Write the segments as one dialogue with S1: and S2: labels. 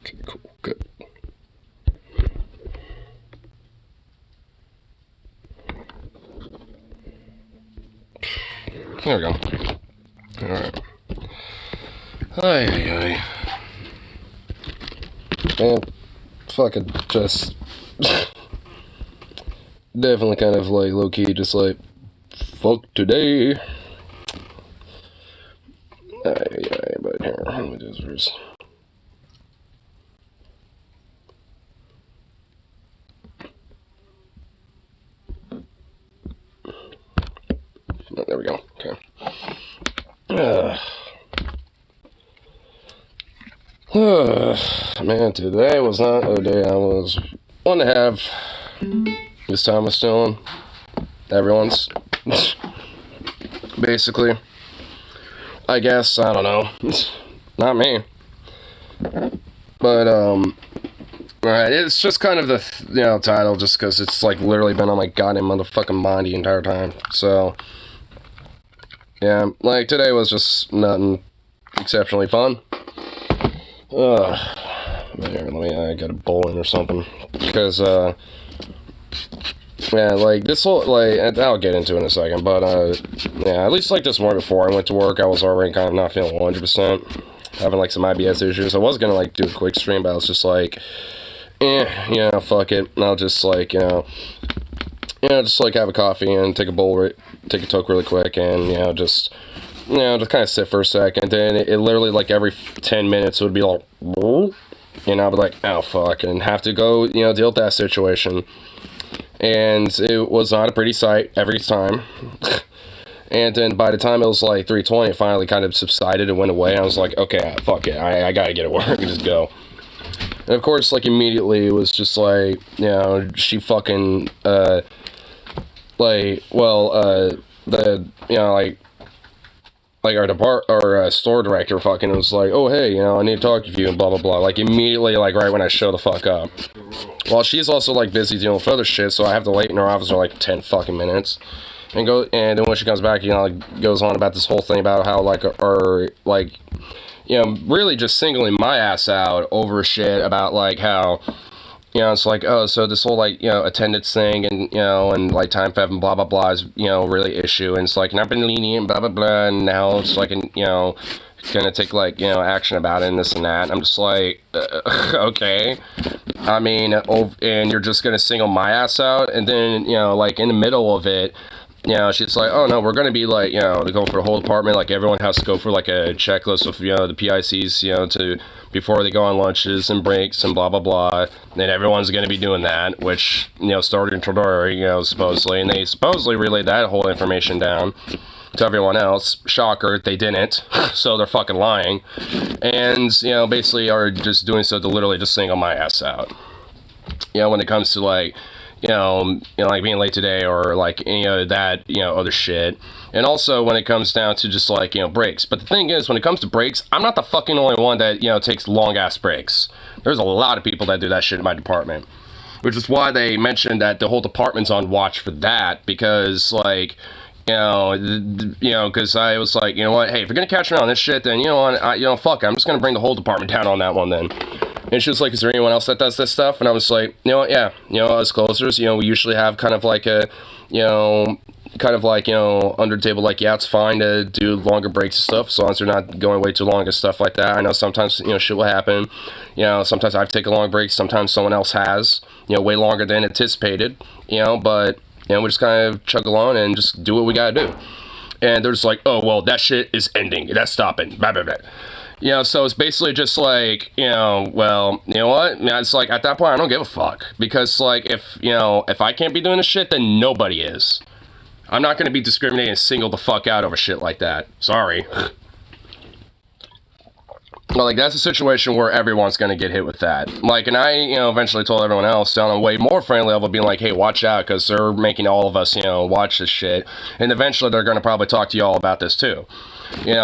S1: Okay, cool, good. There we go. Alright. Ay. Man, fucking just... definitely kind of like low-key, just like, fuck today. Ay, but here, let me do this first. Oh, there we go. Okay. Man, today was not a day I was want to have. This time was stealing everyone's. Basically. I guess, I don't know. Not me. But, alright, it's just kind of the, title, just because it's, like, literally been on my goddamn motherfucking mind the entire time. So, yeah, like, today was just nothing exceptionally fun. Here, I gotta bowl in or something. Because, yeah, like, this whole, like, I'll get into it in a second, but, yeah, at least, like, this morning before I went to work, I was already kind of not feeling 100%, having, like, some IBS issues. I was gonna, like, do a quick stream, but I was just like, fuck it, I'll just, like, just, like, have a coffee and take a toke really quick, and, just kind of sit for a second, then it literally, like, every 10 minutes would be like, I'd be like, oh, fuck, and have to go, deal with that situation. And it was not a pretty sight every time. And then by the time it was like 3:20, it finally kind of subsided and went away. I was like, okay, fuck it, I gotta get at work and just go. And of course, like, immediately it was just like, she fucking, our store director fucking was like, oh, hey, I need to talk to you and blah, blah, blah. Like, immediately, like, right when I show the fuck up. Well, she's also, like, busy dealing with other shit, so I have to wait in her office for, like, 10 fucking minutes. And then when she comes back, like, goes on about this whole thing about how, like, really just singling my ass out over shit about, like, how, it's like, oh, so this whole, like, attendance thing and like, time theft and blah, blah, blah is, really issue. And it's like, not been lenient, blah, blah, blah, and now it's like, gonna take, like, action about it and this and that. And I'm just like, okay. I mean, and you're just gonna single my ass out, and then, like, in the middle of it, she's like, oh, no, we're gonna be, like, to go for the whole department, like, everyone has to go for, like, a checklist of, the PICs, before they go on lunches and breaks and blah, blah, blah, and everyone's gonna be doing that, which, started in Tradori, supposedly, and they supposedly relayed that whole information down to everyone else. Shocker, they didn't, so they're fucking lying, and, basically are just doing so to literally just single my ass out. When it comes to, like, like being late today or, like, any of that, other shit. And also when it comes down to just, like, breaks. But the thing is, when it comes to breaks, I'm not the fucking only one that, takes long-ass breaks. There's a lot of people that do that shit in my department. Which is why they mentioned that the whole department's on watch for that, because, like, because I was like, you know what, hey, if you're gonna catch me on this shit, then, fuck, I'm just gonna bring the whole department down on that one then. And she was like, is there anyone else that does this stuff? And I was like, yeah, us closers, we usually have kind of like a, under the table, like, yeah, it's fine to do longer breaks and stuff, as long as they're not going way too long and stuff like that. I know sometimes, shit will happen, sometimes I've taken long breaks, sometimes someone else has, way longer than anticipated, but, we just kind of chug along and just do what we gotta do. And they're just like, oh, well, that shit is ending, that's stopping, blah, blah, blah. So it's basically just like, well, you know what? It's like, at that point, I don't give a fuck. Because, like, if I can't be doing this shit, then nobody is. I'm not going to be discriminating and single the fuck out over shit like that. Sorry. Well, like, that's a situation where everyone's going to get hit with that. Like, and I, eventually told everyone else on a way more friendly level, being like, hey, watch out, because they're making all of us, watch this shit. And eventually they're going to probably talk to you all about this, too.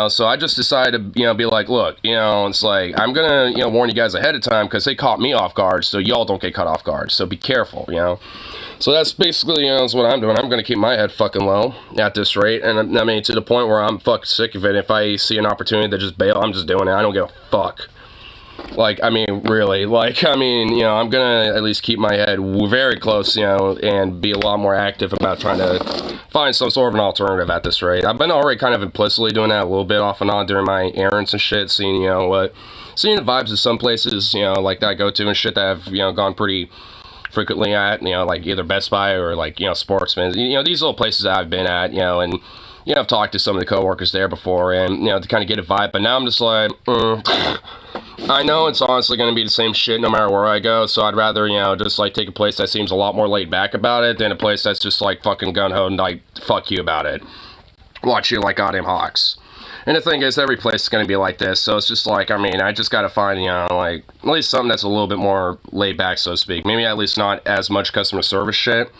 S1: So I just decided to, be like, look, it's like, I'm going to, warn you guys ahead of time, because they caught me off guard, so y'all don't get caught off guard. So be careful, So that's basically, that's what I'm doing. I'm going to keep my head fucking low at this rate. And I mean, to the point where I'm fucking sick of it. If I see an opportunity to just bail, I'm just doing it. I don't give a fuck. Like, I mean, really, like, I mean, you know, I'm gonna at least keep my head very close, you know, and be a lot more active about trying to find some sort of an alternative at this rate. I've been already kind of implicitly doing that a little bit off and on during my errands and shit, seeing, you know, seeing the vibes of some places, you know, like that I go to and shit that I've, you know, gone pretty frequently at, you know, like either Best Buy or like, you know, Sportsman, you know, these little places that I've been at, you know, and, you know, I've talked to some of the coworkers there before and, you know, to kind of get a vibe, but now I'm just like, I know it's honestly going to be the same shit no matter where I go, so I'd rather, you know, just like take a place that seems a lot more laid back about it than a place that's just like fucking gun-ho and like, fuck you about it. Watch you like goddamn hawks. And the thing is, every place is going to be like this, so it's just like, I mean, I just got to find, you know, like, at least something that's a little bit more laid back, so to speak. Maybe at least not as much customer service shit,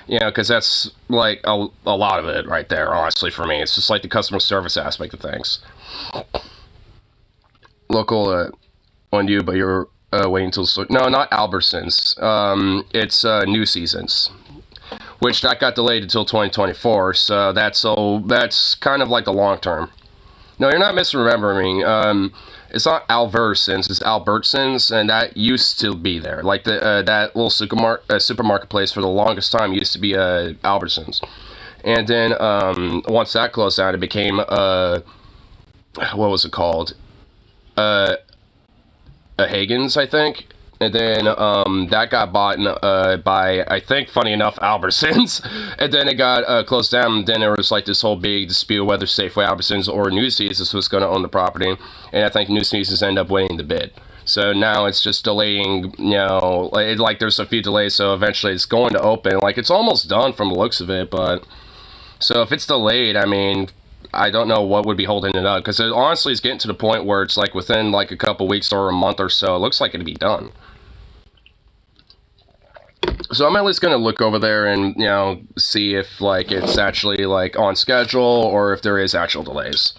S1: you know, because that's, like, a lot of it right there, honestly, for me. It's just, like, the customer service aspect of things. Local, on you, but you're waiting until... No, not Albertsons. It's New Seasons. Which, that got delayed until 2024, so that's kind of like the long term. No, you're not misremembering. It's not Alversons, it's Albertsons, and that used to be there. Like that little supermarket place for the longest time used to be Albertsons, and then once that closed down, it became what was it called? A Hagen's, I think. And then that got bought by, I think, funny enough, Albertsons. And then it got closed down. And then there was like this whole big dispute whether Safeway, Albertsons, or New Seasons was going to own the property. And I think New Seasons ended up winning the bid. So now it's just delaying, you know, like there's a few delays. So eventually it's going to open. Like it's almost done from the looks of it. But so if it's delayed, I mean, I don't know what would be holding it up. Because it honestly is getting to the point where it's like within like a couple weeks or a month or so, it looks like it'd be done. So I'm at least going to look over there and, you know, see if, like, it's actually, like, on schedule or if there is actual delays.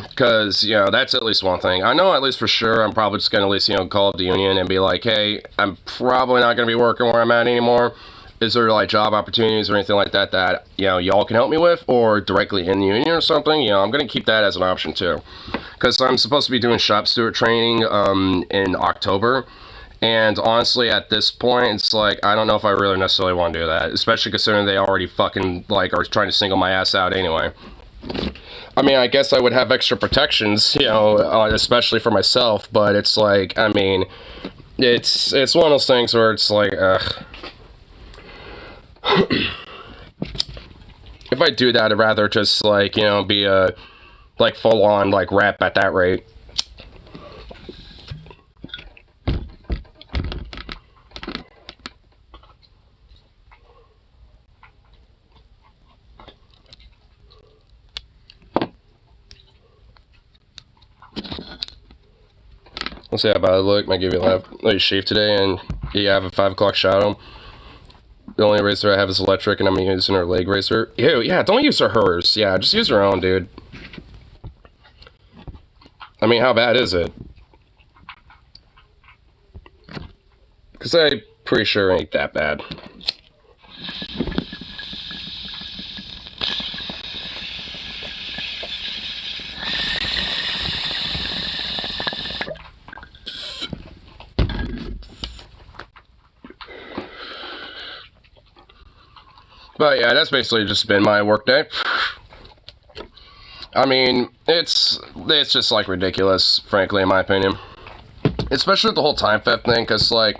S1: Because, you know, that's at least one thing. I know at least for sure I'm probably just going to at least, you know, call up the union and be like, hey, I'm probably not going to be working where I'm at anymore. Is there, like, job opportunities or anything like that that, you know, y'all can help me with? Or directly in the union or something? You know, I'm going to keep that as an option, too. Because I'm supposed to be doing shop steward training in October. And honestly, at this point, it's like, I don't know if I really necessarily want to do that. Especially considering they already fucking, like, are trying to single my ass out anyway. I mean, I guess I would have extra protections, you know, especially for myself. But it's like, I mean, it's one of those things where it's like, ugh. If I do that, I'd rather just, like, you know, be a, like, full-on, like, rep at that rate. Let's see how bad I look. Might give you a laugh. Oh, you shaved today and you have a 5 o'clock shadow. The only razor I have is electric and I'm using her leg razor. Ew, yeah, don't use hers. Yeah, just use her own, dude. I mean, how bad is it? Because I'm pretty sure it ain't that bad. But yeah, that's basically just been my work day. I mean, it's just like ridiculous, frankly, in my opinion. Especially with the whole time theft thing, because like,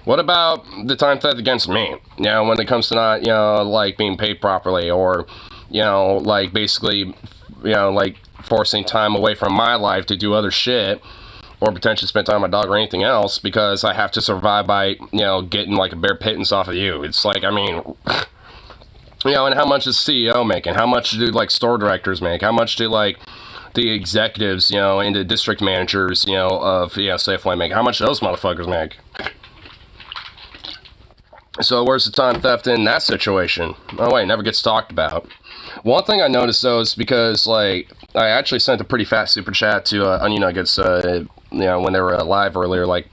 S1: what about the time theft against me? You know, when it comes to not, you know, like being paid properly, or, you know, like basically, you know, like forcing time away from my life to do other shit, or potentially spend time with my dog or anything else, because I have to survive by, you know, getting like a bare pittance off of you. It's like, I mean... You know, and how much is CEO making? How much do, like, store directors make? How much do, like, the executives, you know, and the district managers, you know, of, you know, Safeway make? How much do those motherfuckers make? So where's the time theft in that situation? Oh, wait, it never gets talked about. One thing I noticed, though, is because, like, I actually sent a pretty fat super chat to Onion Nuggets, you know, when they were live earlier, like,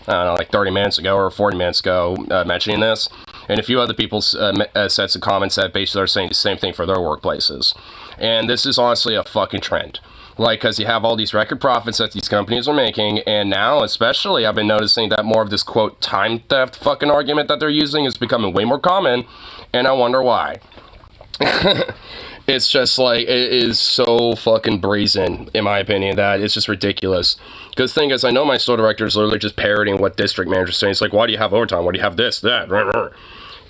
S1: I don't know, like 30 minutes ago or 40 minutes ago, mentioning this. And a few other people said some comments that basically are saying the same thing for their workplaces. And this is honestly a fucking trend. Like, because you have all these record profits that these companies are making, and now, especially, I've been noticing that more of this, quote, time theft fucking argument that they're using is becoming way more common, and I wonder why. It's just like, it is so fucking brazen, in my opinion, that it's just ridiculous. Because the thing is, I know my store director is literally just parroting what district manager's saying. It's like, why do you have overtime? Why do you have this, that?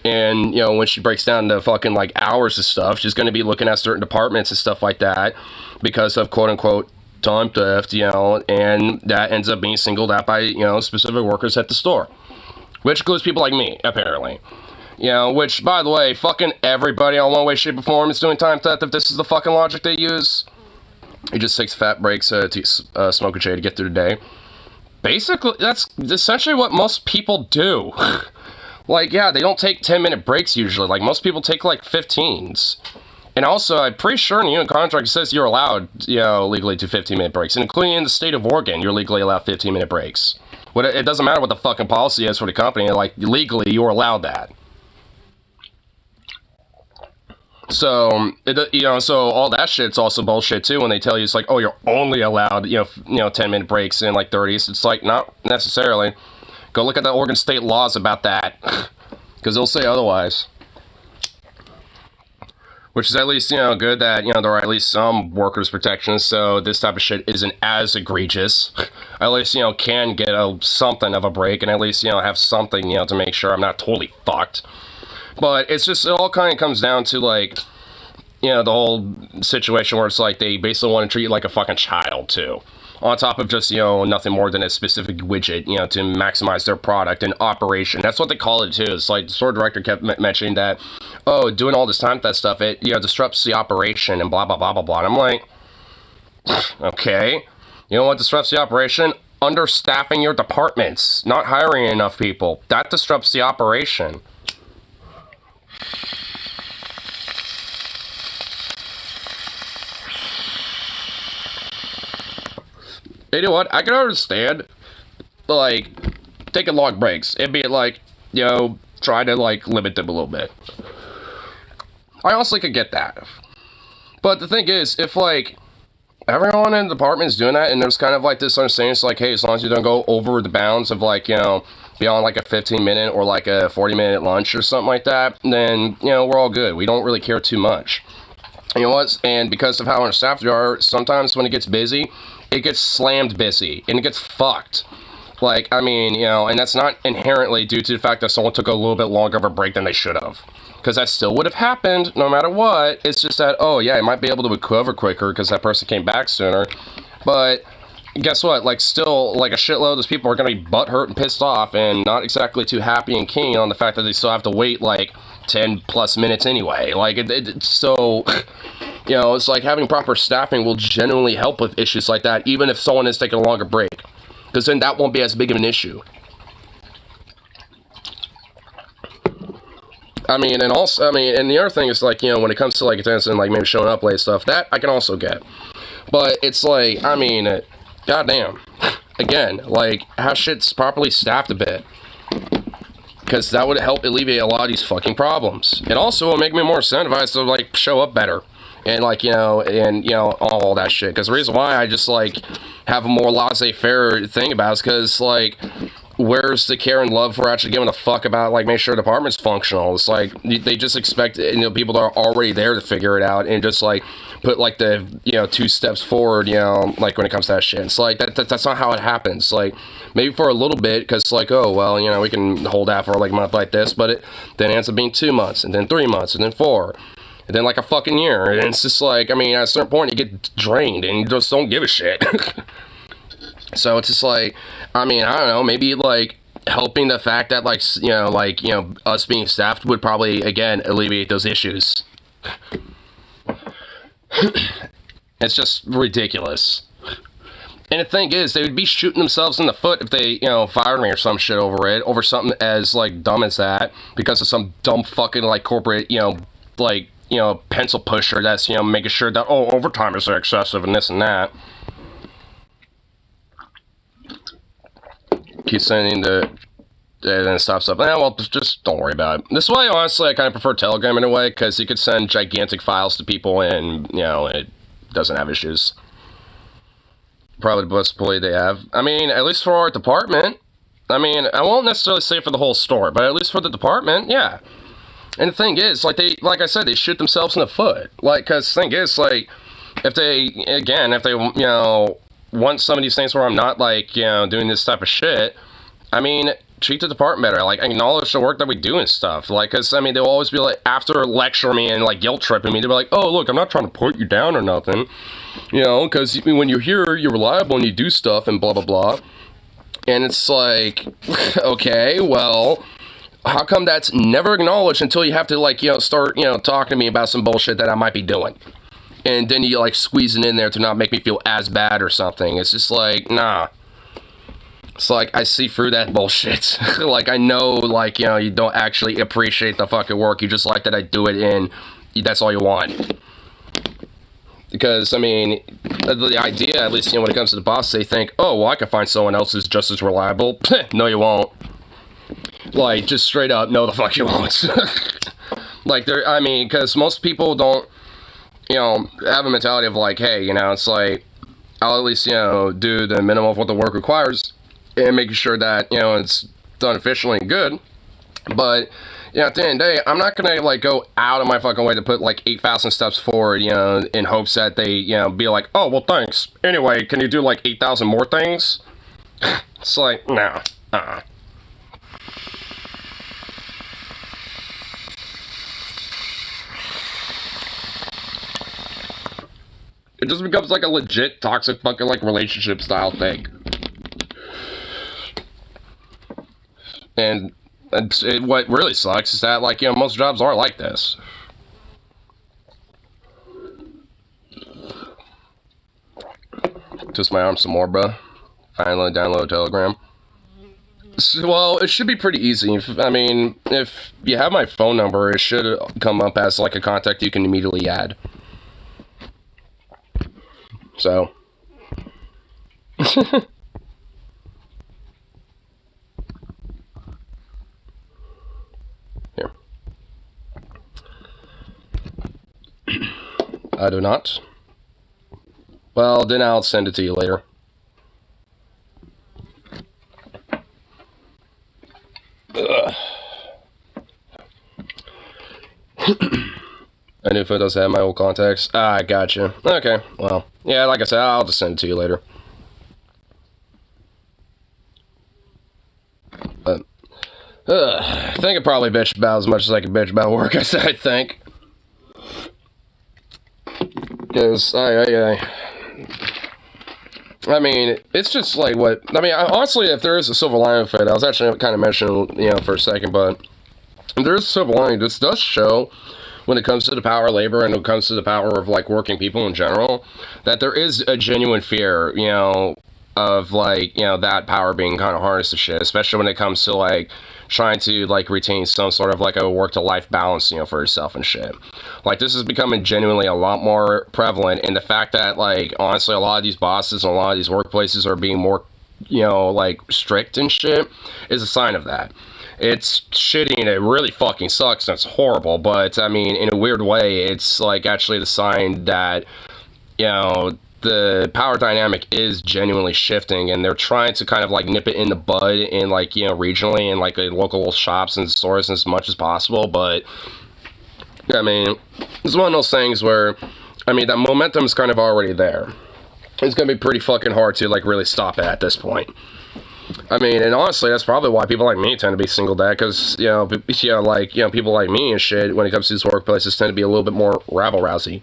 S1: And, you know, when she breaks down the fucking, like, hours of stuff, she's going to be looking at certain departments and stuff like that because of, quote-unquote, time theft, you know, and that ends up being singled out by, you know, specific workers at the store. Which includes people like me, apparently. You know, which, by the way, fucking everybody on one way, shape, or form is doing time theft if this is the fucking logic they use. It just takes fat breaks to smoke a J to get through the day. Basically, that's essentially what most people do. Like, yeah, they don't take 10-minute breaks usually. Like, most people take, like, 15s. And also, I'm pretty sure in the unit contract it says you're allowed, you know, legally to 15-minute breaks. And including in the state of Oregon, you're legally allowed 15-minute breaks. It doesn't matter what the fucking policy is for the company. Like, legally, you're allowed that. So, you know, so all that shit's also bullshit too when they tell you it's like, oh, you're only allowed, you know, 10-minute breaks in like 30s. It's like, not necessarily. Go look at the Oregon state laws about that, because they'll say otherwise. Which is at least, you know, good that, you know, there are at least some workers' protections, so this type of shit isn't as egregious. At least, you know, can get something of a break, and at least, you know, have something, you know, to make sure I'm not totally fucked. But it's just, it all kind of comes down to, like, you know, the whole situation where it's like they basically want to treat you like a fucking child, too. On top of just, you know, nothing more than a specific widget, you know, to maximize their product and operation. That's what they call it, too. It's like the store director kept mentioning that, oh, doing all this time, that stuff, it, you know, disrupts the operation and blah, blah, blah, blah, blah. And I'm like, okay. You know what disrupts the operation? Understaffing your departments. Not hiring enough people. That disrupts the operation. You know what? I can understand, like, taking long breaks. It'd be like, you know, try to, like, limit them a little bit. I also could get that. But the thing is, if, like, everyone in the department is doing that, and there's kind of, like, this understanding, it's like, hey, as long as you don't go over the bounds of, like, you know, beyond, like, a 15-minute or, like, a 40-minute lunch or something like that, then, you know, we're all good. We don't really care too much. You know what? And because of how understaffed we are, sometimes when it gets busy, it gets slammed busy, and it gets fucked. Like, I mean, you know, and that's not inherently due to the fact that someone took a little bit longer of a break than they should have. Because that still would have happened, no matter what. It's just that, oh, yeah, it might be able to recover quicker because that person came back sooner. But guess what? Like, still, like, a shitload of those people are going to be butthurt and pissed off and not exactly too happy and keen on the fact that they still have to wait, like, 10-plus minutes anyway. Like, it's so... You know, it's like having proper staffing will genuinely help with issues like that, even if someone is taking a longer break. Because then that won't be as big of an issue. I mean, and also, I mean, and the other thing is, like, you know, when it comes to, like, attendance and, like, maybe showing up late stuff, that I can also get. But it's like, I mean, goddamn. Again, like, how shit's properly staffed a bit. Because that would help alleviate a lot of these fucking problems. It also will make me more incentivized to, like, show up better. And, like, you know, all that shit. Because the reason why I just, like, have a more laissez-faire thing about it is because, like, where's the care and love for actually giving a fuck about, like, make sure the department's functional? It's like, they just expect, you know, people that are already there to figure it out and just, like, put, like, the, you know, 2 steps forward, you know, like, when it comes to that shit. It's like, that's not how it happens. Like, maybe for a little bit, because it's like, oh, well, you know, we can hold out for, like, a month like this, but it then ends up being 2 months, and then 3 months, and then 4. And then, like, a fucking year. And it's just like, I mean, at a certain point, you get drained and you just don't give a shit. So it's just like, I mean, I don't know, maybe, like, helping the fact that, like, you know, us being staffed would probably, again, alleviate those issues. It's just ridiculous. And the thing is, they would be shooting themselves in the foot if they, you know, fired me or some shit over it, over something as, like, dumb as that, because of some dumb fucking, like, corporate, you know, like, you know, pencil pusher that's, you know, making sure that, oh, overtime is excessive and this and that. Keep sending the, and then it stops up. Well, just don't worry about it. This is why, honestly, I kind of prefer Telegram in a way, because you could send gigantic files to people and, you know, it doesn't have issues. Probably the best employee they have. I mean, at least for our department. I mean, I won't necessarily say for the whole store, but at least for the department, yeah. And the thing is, like I said, they shoot themselves in the foot. Like, cause the thing is, like, if they, want some of these things where I'm not, like, doing this type of shit, I mean, treat the department better. Like, acknowledge the work that we do and stuff. Like, cause, I mean, they'll always be like, after lecturing me and, like, guilt tripping me, they'll be like, oh, look, I'm not trying to put you down or nothing. Cause when you're here, you're reliable and you do stuff and blah, blah, blah. And it's like, okay, well, how come that's never acknowledged until you have to, like, start, talking to me about some bullshit that I might be doing? And then you, like, squeeze it in there to not make me feel as bad or something. It's just like, nah. It's like, I see through that bullshit. Like, I know, like, you don't actually appreciate the fucking work. You just like that I do it and that's all you want. Because, I mean, the idea, at least, when it comes to the boss, they think, oh, well, I can find someone else who's just as reliable. No, you won't. Like, just straight up, no, the fuck you won't. Like, I mean, because most people don't, have a mentality of, like, hey, it's like, I'll at least, do the minimum of what the work requires and making sure that, it's done efficiently and good. But, at the end of the day, I'm not gonna, like, go out of my fucking way to put, like, 8,000 steps forward, in hopes that they, be like, oh, well, thanks. Anyway, can you do, like, 8,000 more things? It's like, no. It just becomes, like, a legit toxic fucking, like, relationship style thing. And what really sucks is that, like, most jobs aren't like this. Twist my arm some more, bro. Finally download Telegram. Well, it should be pretty easy. I mean, if you have my phone number, it should come up as, like, a contact you can immediately add. So. Here. I do not. Well, then I'll send it to you later. I knew photos have my old contacts. Ah, gotcha. Okay, well, yeah, like I said, I'll just send it to you later. But, I think I probably bitched about as much as I can bitch about work, I think. Because, I mean, it's just like what... I mean, honestly, if there is a silver lining for it, I was actually kind of mentioning, for a second, but if there is a silver lining, this does show, when it comes to the power of labor and when it comes to the power of, like, working people in general, that there is a genuine fear, of, like, that power being kind of harnessed to shit, especially when it comes to, like, trying to, like, retain some sort of, like, a work-to-life balance, for yourself and shit. Like, this is becoming genuinely a lot more prevalent, and the fact that, like, honestly, a lot of these bosses and a lot of these workplaces are being more, like, strict and shit, is a sign of that. It's shitty and it really fucking sucks and it's horrible, but, I mean, in a weird way, it's, like, actually the sign that, the power dynamic is genuinely shifting, and they're trying to kind of, like, nip it in the bud in, like, regionally and, like, in local shops and stores as much as possible. But I mean, it's one of those things where, I mean, that momentum is kind of already there. It's gonna be pretty fucking hard to, like, really stop it at this point. I mean, and honestly, that's probably why people like me tend to be singled at, because, people like me and shit, when it comes to these workplaces, tend to be a little bit more rabble-rousy.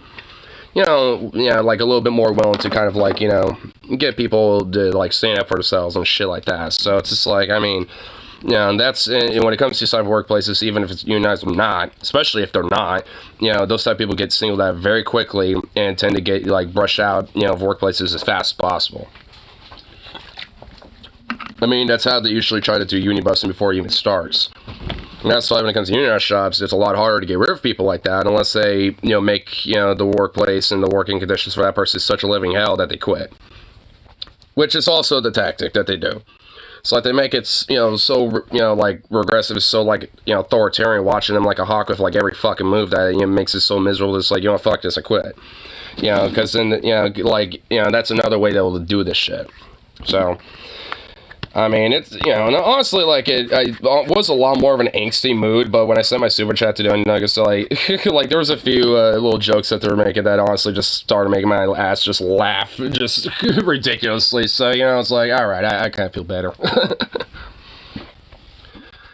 S1: Like, a little bit more willing to kind of, like, get people to, like, stand up for themselves and shit like that. So it's just like, I mean, and that's, and when it comes to these type of workplaces, even if it's unionized or not, especially if they're not, those type of people get singled out very quickly and tend to get, like, brushed out, of workplaces as fast as possible. I mean, that's how they usually try to do union busting before it even starts. And that's why when it comes to unionized shops, it's a lot harder to get rid of people like that unless they, make, the workplace and the working conditions for that person such a living hell that they quit. Which is also the tactic that they do. So, like, they make it, so, like, regressive, so, like, authoritarian, watching them like a hawk with, like, every fucking move that, makes it so miserable. It's like, fuck this, I quit. You know, because then, you know, like, you know, that's another way they'll do this shit. So, I mean, it's, you know, and honestly, like, I was a lot more of an angsty mood, but when I sent my super chat to do it, like, so, like, like, there was a few little jokes that they were making that honestly just started making my ass just laugh, just ridiculously. So, you know, it's like, alright, I kind of feel better.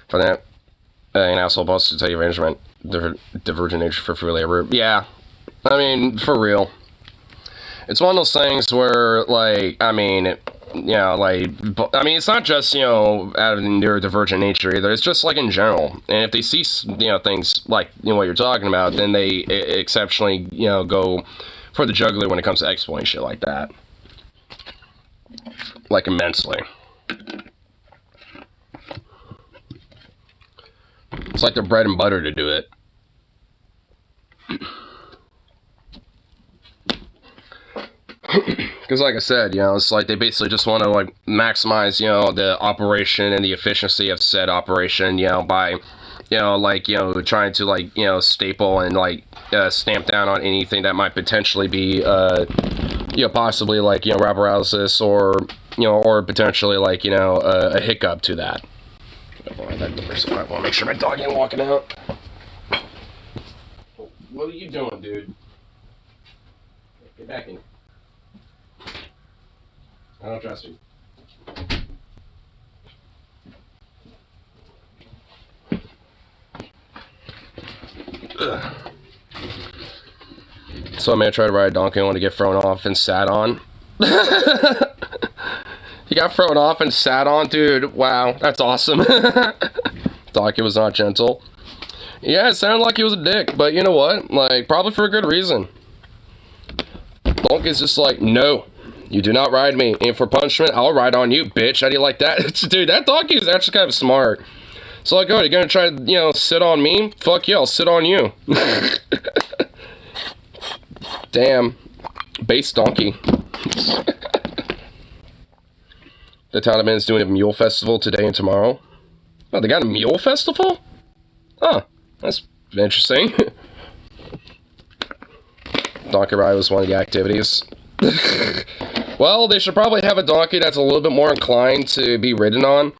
S1: For that, an asshole boss to tell you arrangement, divergent nature for free labor. Yeah, I mean, for real. It's one of those things where, like, I mean, you know, like, I mean, it's not just, you know, out of neurodivergent nature either. It's just, like, in general. And if they see, you know, things like, you know, what you're talking about, then they exceptionally, you know, go for the jugular when it comes to exploiting shit like that. Like, immensely. It's like their bread and butter to do it. Because like I said, you know, it's like they basically just want to, like, maximize, you know, the operation and the efficiency of said operation, you know, by, you know, like, you know, trying to, like, you know, staple and, like, stamp down on anything that might potentially be, you know, possibly, like, you know, rubber paralysis or, you know, or potentially, like, you know, a hiccup to that. I want to make sure my dog ain't walking out. What are you doing, dude? Get back in. I don't trust you. Ugh. So I may try to ride a donkey. I want to get thrown off and sat on. He got thrown off and sat on, dude. Wow, that's awesome. Donkey was not gentle. Yeah, it sounded like he was a dick, but you know what? Like, probably for a good reason. Donkey's just like, no, you do not ride me. And for punishment, I'll ride on you, bitch. How do you like that? Dude, that donkey is actually kind of smart. So like, oh, you're gonna try to, you know, sit on me? Fuck yeah, I'll sit on you. Damn. Base donkey. The Taliban is doing a mule festival today and tomorrow. Oh, they got a mule festival? Huh, that's interesting. Donkey ride was one of the activities. Well, they should probably have a donkey that's a little bit more inclined to be ridden on.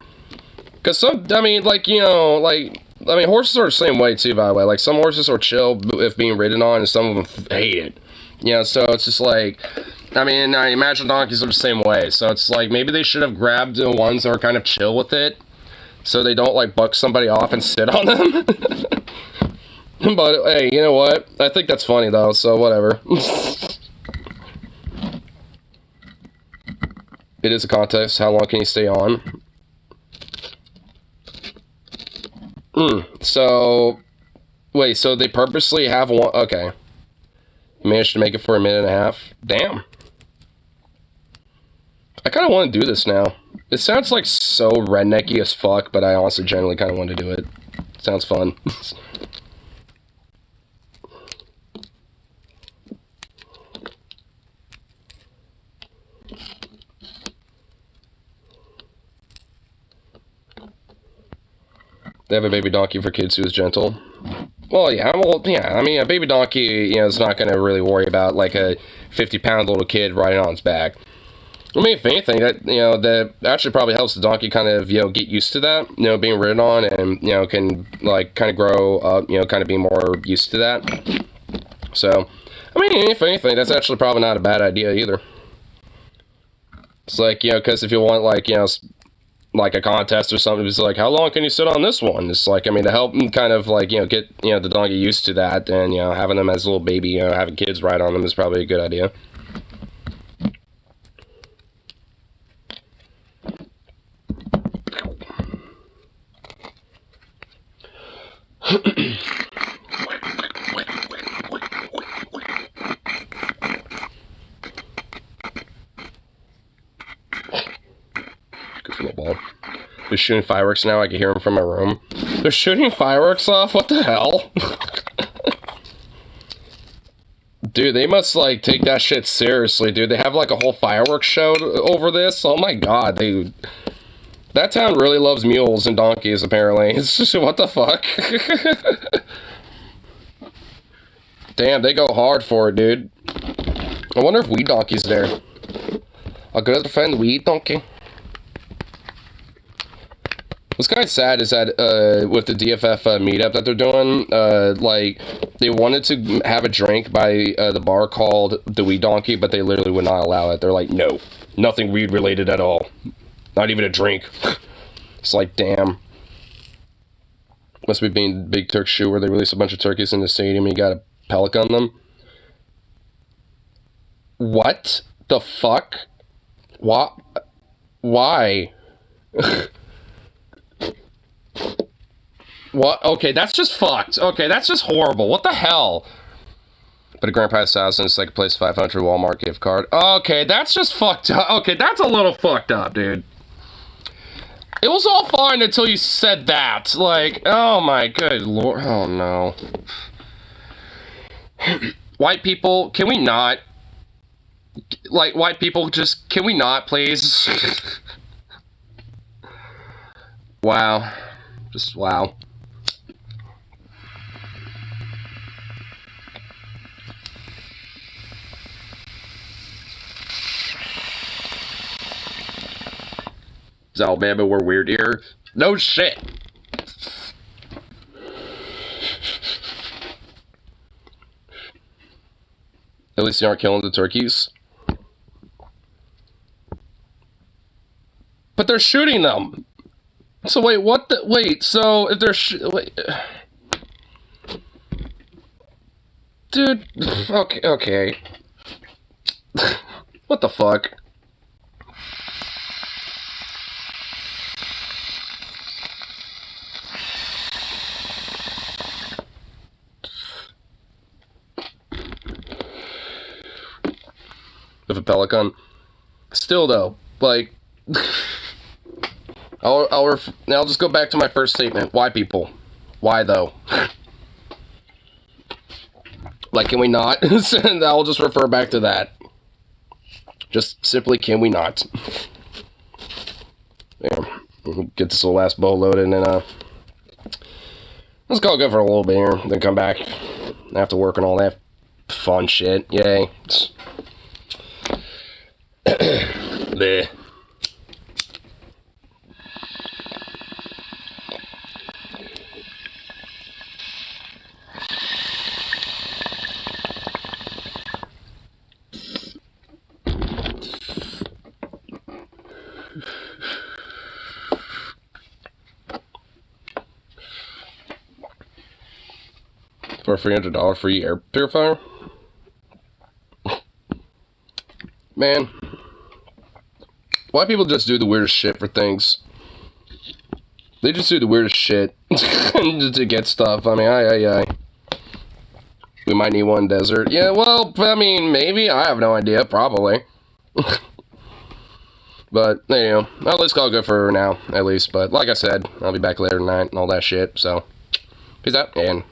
S1: Because some, I mean, like, you know, like, I mean, horses are the same way too, by the way. Like, some horses are chill if being ridden on, and some of them hate it. You know, so it's just like, I mean, I imagine donkeys are the same way. So it's like, maybe they should have grabbed the ones that are kind of chill with it, so they don't, like, buck somebody off and sit on them. But, hey, you know what? I think that's funny, though, so whatever. It is a contest. How long can you stay on? So, wait, so they purposely have one, okay. Managed to make it for a minute and a half. Damn. I kind of want to do this now. It sounds like so rednecky as fuck, but I also generally kind of want to do it. Sounds fun. They have a baby donkey for kids who is gentle. Well, yeah, I mean, a baby donkey, you know, is not going to really worry about, like, a 50-pound little kid riding on its back. I mean, if anything, that, you know, that actually probably helps the donkey kind of, you know, get used to that, you know, being ridden on, and, you know, can, like, kind of grow up, you know, kind of be more used to that. So, I mean, if anything, that's actually probably not a bad idea either. It's like, you know, because if you want, like, you know, like a contest or something, it's like, how long can you sit on this one? It's like, I mean, to help them kind of, like, you know, get, you know, the donkey used to that, and, you know, having them as a little baby, you know, having kids ride on them is probably a good idea. Good football. They're shooting fireworks now. I can hear them from my room. They're shooting fireworks off? What the hell? Dude, they must, like, take that shit seriously, dude. They have, like, a whole fireworks show over this. Oh my god, dude. That town really loves mules and donkeys, apparently. It's just, what the fuck? Damn, they go hard for it, dude. I wonder if Weed Donkey's there. A good friend, Weed Donkey. What's kind of sad is that with the DFF meetup that they're doing, like, they wanted to have a drink by the bar called the Weed Donkey, but they literally would not allow it. They're like, no, nothing weed related at all. Not even a drink. It's like, damn. Must be being Big Turk Shoe where they release a bunch of turkeys in the stadium and you got a pelican on them. What the fuck? What? Why? What? Okay, that's just fucked. Okay, that's just horrible. What the hell? But a grand prize 1,000 is second place 500 Walmart gift card. Okay, that's just fucked up. Okay, that's a little fucked up, dude. It was all fine until you said that. Like, oh my good lord. Oh no. White people, can we not? Like, white people, just, can we not, please? Wow. Just, wow. Is Alabama wear weird ear? No shit. At least they aren't killing the turkeys. But they're shooting them. So wait, what the, wait, so if they're wait. Dude, okay. What the fuck? With a pelican. Still though, like, I'll just go back to my first statement. Why people? Why though? Like, can we not? I'll just refer back to that. Just simply, can we not? Yeah. Get this little last bow loaded and then let's go for a little bit here, then come back after work and all that fun shit. Yay. Bleh. For a $300 free air purifier? Man. Why people just do the weirdest shit for things? They just do the weirdest shit to get stuff. I mean, we might need one desert. Yeah, well, I mean, maybe. I have no idea. Probably. But, you know, at least I'll go for now, at least. But, like I said, I'll be back later tonight and all that shit. So, peace out, and